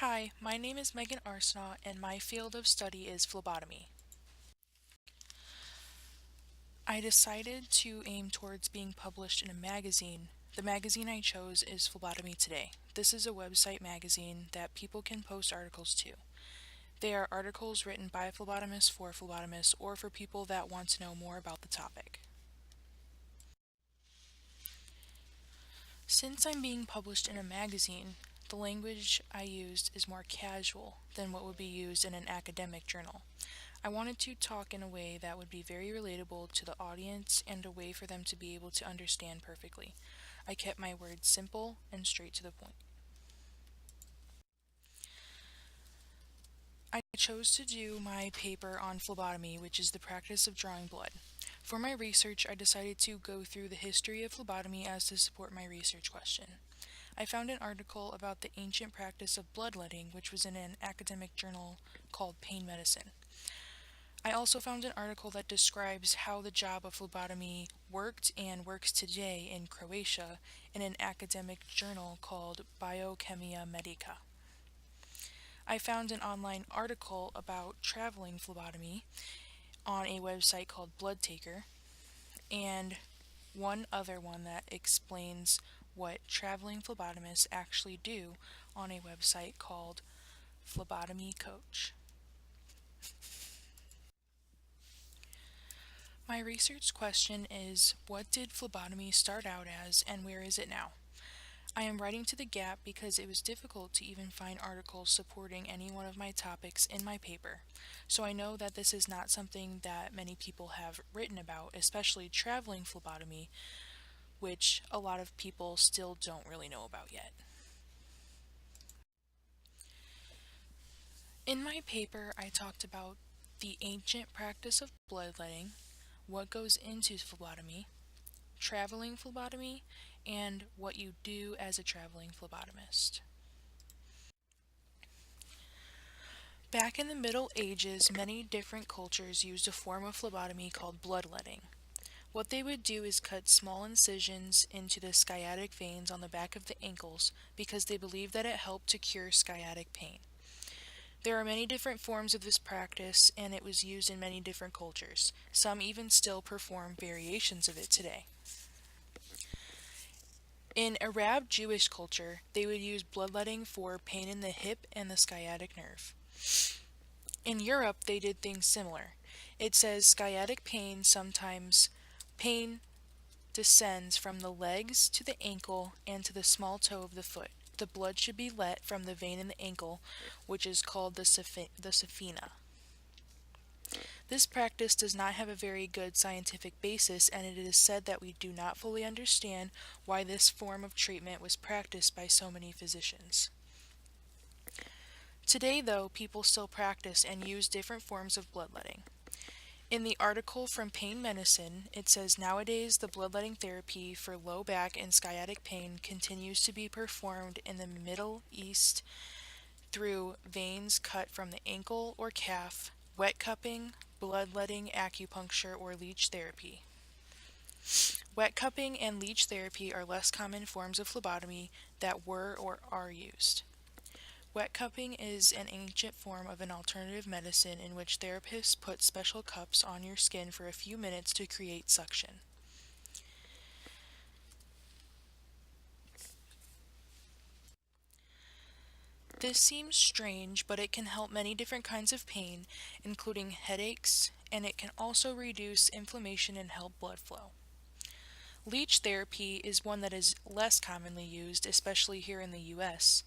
Hi, my name is Megan Arsenault and my field of study is phlebotomy. I decided to aim towards being published in a magazine. The magazine I chose is Phlebotomy Today. This is a website magazine that people can post articles to. They are articles written by phlebotomists for phlebotomists or for people that want to know more about the topic. Since I'm being published in a magazine, the language I used is more casual than what would be used in an academic journal. I wanted to talk in a way that would be very relatable to the audience and a way for them to be able to understand perfectly. I kept my words simple and straight to the point. I chose to do my paper on phlebotomy, which is the practice of drawing blood. For my research, I decided to go through the history of phlebotomy as to support my research question. I found an article about the ancient practice of bloodletting, which was in an academic journal called Pain Medicine. I also found an article that describes how the job of phlebotomy worked and works today in Croatia in an academic journal called Biochemia Medica. I found an online article about traveling phlebotomy on a website called Blood Taker, and one other one that explains what traveling phlebotomists actually do on a website called Phlebotomy Coach. My research question is, what did phlebotomy start out as and where is it now? I am writing to the gap because it was difficult to even find articles supporting any one of my topics in my paper, so I know that this is not something that many people have written about, especially traveling phlebotomy, which a lot of people still don't really know about yet. In my paper, I talked about the ancient practice of bloodletting, what goes into phlebotomy, traveling phlebotomy, and what you do as a traveling phlebotomist. Back in the Middle Ages, many different cultures used a form of phlebotomy called bloodletting. What they would do is cut small incisions into the sciatic veins on the back of the ankles because they believed that it helped to cure sciatic pain. There are many different forms of this practice, and it was used in many different cultures. Some even still perform variations of it today. In Arab Jewish culture, they would use bloodletting for pain in the hip and the sciatic nerve. In Europe, they did things similar. It says sciatic pain sometimes pain descends from the legs to the ankle and to the small toe of the foot. The blood should be let from the vein in the ankle, which is called the saphina. This practice does not have a very good scientific basis, and it is said that we do not fully understand why this form of treatment was practiced by so many physicians. Today, though, people still practice and use different forms of bloodletting. In the article from Pain Medicine, it says nowadays the bloodletting therapy for low back and sciatic pain continues to be performed in the Middle East through veins cut from the ankle or calf, wet cupping, bloodletting, acupuncture, or leech therapy. Wet cupping and leech therapy are less common forms of phlebotomy that were or are used. Wet cupping is an ancient form of an alternative medicine in which therapists put special cups on your skin for a few minutes to create suction. This seems strange, but it can help many different kinds of pain, including headaches, and it can also reduce inflammation and help blood flow. Leech therapy is one that is less commonly used, especially here in the US.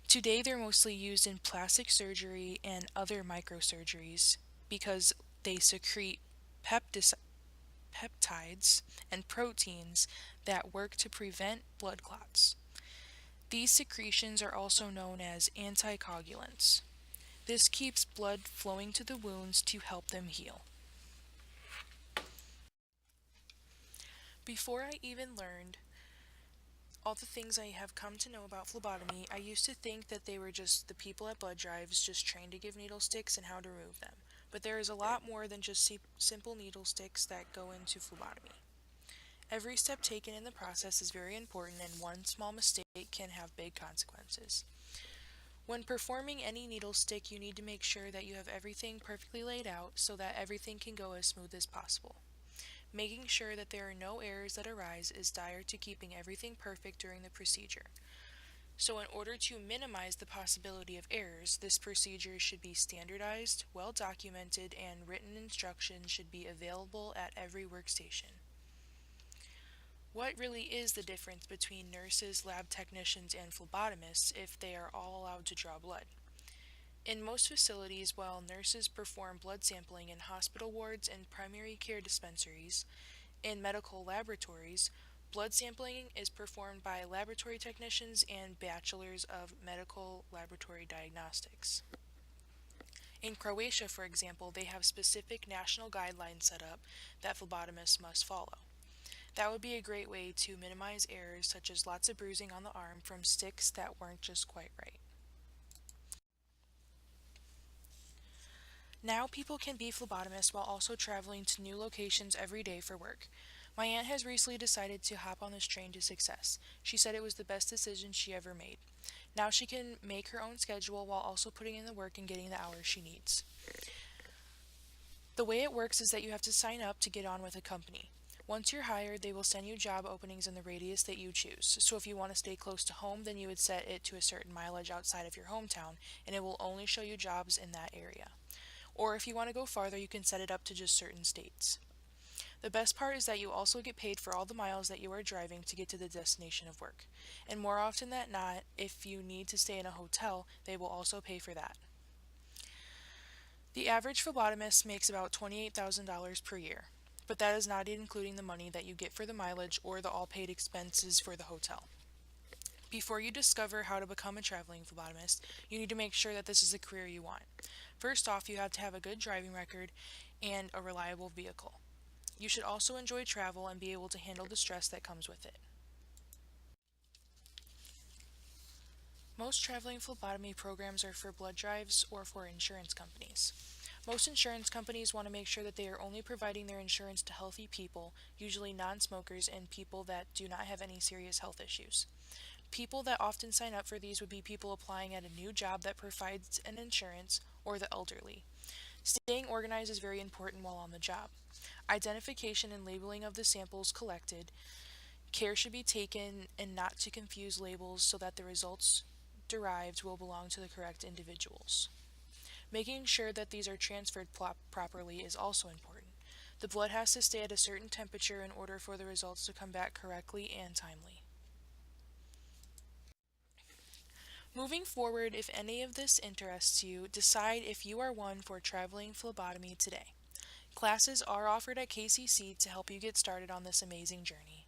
Today, they're mostly used in plastic surgery and other microsurgeries because they secrete peptides and proteins that work to prevent blood clots. These secretions are also known as anticoagulants. This keeps blood flowing to the wounds to help them heal. Before I even learned all the things I have come to know about phlebotomy, I used to think that they were just the people at blood drives just trained to give needle sticks and how to remove them. But there is a lot more than just simple needle sticks that go into phlebotomy. Every step taken in the process is very important, and one small mistake can have big consequences. When performing any needle stick, you need to make sure that you have everything perfectly laid out so that everything can go as smooth as possible. Making sure that there are no errors that arise is dire to keeping everything perfect during the procedure. So in order to minimize the possibility of errors, this procedure should be standardized, well documented, and written instructions should be available at every workstation. What really is the difference between nurses, lab technicians, and phlebotomists if they are all allowed to draw blood? In most facilities, while nurses perform blood sampling in hospital wards and primary care dispensaries, in medical laboratories, blood sampling is performed by laboratory technicians and bachelors of medical laboratory diagnostics. In Croatia, for example, they have specific national guidelines set up that phlebotomists must follow. That would be a great way to minimize errors such as lots of bruising on the arm from sticks that weren't just quite right. Now people can be phlebotomists while also traveling to new locations every day for work. My aunt has recently decided to hop on this train to success. She said it was the best decision she ever made. Now she can make her own schedule while also putting in the work and getting the hours she needs. The way it works is that you have to sign up to get on with a company. Once you're hired, they will send you job openings in the radius that you choose. So if you want to stay close to home, then you would set it to a certain mileage outside of your hometown, and it will only show you jobs in that area. Or if you want to go farther, you can set it up to just certain states. The best part is that you also get paid for all the miles that you are driving to get to the destination of work. And more often than not, if you need to stay in a hotel, they will also pay for that. The average phlebotomist makes about $28,000 per year, but that is not including the money that you get for the mileage or the all paid expenses for the hotel. Before you discover how to become a traveling phlebotomist, you need to make sure that this is a career you want. First off, you have to have a good driving record and a reliable vehicle. You should also enjoy travel and be able to handle the stress that comes with it. Most traveling phlebotomy programs are for blood drives or for insurance companies. Most insurance companies want to make sure that they are only providing their insurance to healthy people, usually non-smokers and people that do not have any serious health issues. People that often sign up for these would be people applying at a new job that provides an insurance or the elderly. Staying organized is very important while on the job. Identification and labeling of the samples collected. Care should be taken and not to confuse labels so that the results derived will belong to the correct individuals. Making sure that these are transferred properly is also important. The blood has to stay at a certain temperature in order for the results to come back correctly and timely. Moving forward, if any of this interests you, decide if you are one for traveling phlebotomy today. Classes are offered at KCC to help you get started on this amazing journey.